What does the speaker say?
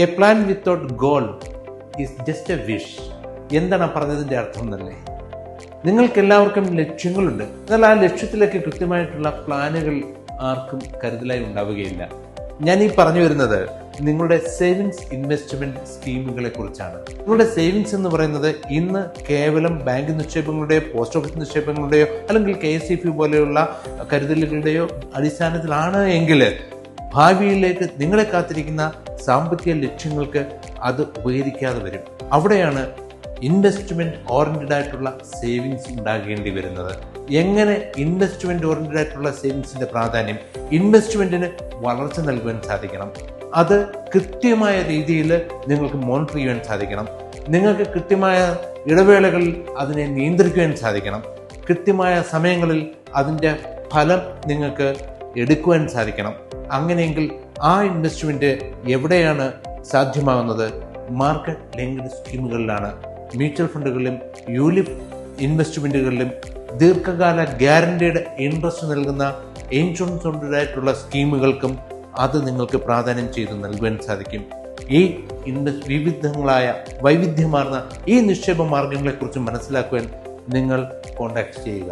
A plan without goal is just A wish. എന്താണ് പറഞ്ഞതിൻ്റെ അർത്ഥം എന്നല്ലേ? നിങ്ങൾക്ക് എല്ലാവർക്കും ലക്ഷ്യങ്ങളുണ്ട്, എന്നാൽ ആ ലക്ഷ്യത്തിലേക്ക് കൃത്യമായിട്ടുള്ള പ്ലാനുകൾ ആർക്കും കരുതലായി ഉണ്ടാവുകയില്ല. ഞാൻ ഈ പറഞ്ഞു വരുന്നത് നിങ്ങളുടെ സേവിങ്സ് ഇൻവെസ്റ്റ്മെന്റ് സ്കീമുകളെ കുറിച്ചാണ്. നിങ്ങളുടെ സേവിങ്സ് എന്ന് പറയുന്നത് ഇന്ന് കേവലം ബാങ്ക് നിക്ഷേപങ്ങളുടെയോ പോസ്റ്റ് ഓഫീസ് നിക്ഷേപങ്ങളുടെയോ അല്ലെങ്കിൽ KSEF പോലെയുള്ള കരുതലുകളുടെയോ അടിസ്ഥാനത്തിലാണ് എങ്കിൽ ഭാവിയിലേക്ക് നിങ്ങളെ കാത്തിരിക്കുന്ന സാമ്പത്തിക ലക്ഷ്യങ്ങൾക്ക് അത് ഉപകരിക്കാതെ വരും. അവിടെയാണ് ഇൻവെസ്റ്റ്മെന്റ് ഓറിയന്റഡ് ആയിട്ടുള്ള സേവിങ്സ് ഉണ്ടാകേണ്ടി വരുന്നത്. എങ്ങനെ ഇൻവെസ്റ്റ്മെന്റ് ഓറിയന്റഡ് ആയിട്ടുള്ള സേവിങ്സിന്റെ പ്രാധാന്യം? ഇൻവെസ്റ്റ്മെന്റിന് വളർച്ച നൽകുവാൻ സാധിക്കണം. അത് കൃത്യമായ രീതിയിൽ നിങ്ങൾക്ക് മോണിറ്റർ ചെയ്യാൻ സാധിക്കണം. നിങ്ങൾക്ക് കൃത്യമായ ഇടവേളകളിൽ അതിനെ നിയന്ത്രിക്കുവാൻ സാധിക്കണം. കൃത്യമായ സമയങ്ങളിൽ അതിൻ്റെ ഫലം നിങ്ങൾക്ക് എടുക്കുവാൻ സാധിക്കണം. അങ്ങനെയെങ്കിൽ ആ ഇൻവെസ്റ്റ്മെന്റ് എവിടെയാണ് സാധ്യമാകുന്നത്? മാർക്കറ്റ് ലിങ്ക്ഡ് സ്കീമുകളിലാണ്. മ്യൂച്വൽ ഫണ്ടുകളിലും യൂലിപ്പ് ഇൻവെസ്റ്റ്മെന്റുകളിലും ദീർഘകാല ഗ്യാരണ്ടീഡ് ഇൻട്രസ്റ്റ് നൽകുന്ന ഇൻഷുറൻസ് കൊണ്ടതായിട്ടുള്ള സ്കീമുകൾക്കും അത് നിങ്ങൾക്ക് പ്രാധാന്യം ചെയ്ത് നൽകുവാൻ സാധിക്കും. ഈ വൈവിധ്യമാർന്ന ഈ നിക്ഷേപ മാർഗങ്ങളെക്കുറിച്ച് മനസ്സിലാക്കുവാൻ നിങ്ങൾ കോൺടാക്ട് ചെയ്യുക.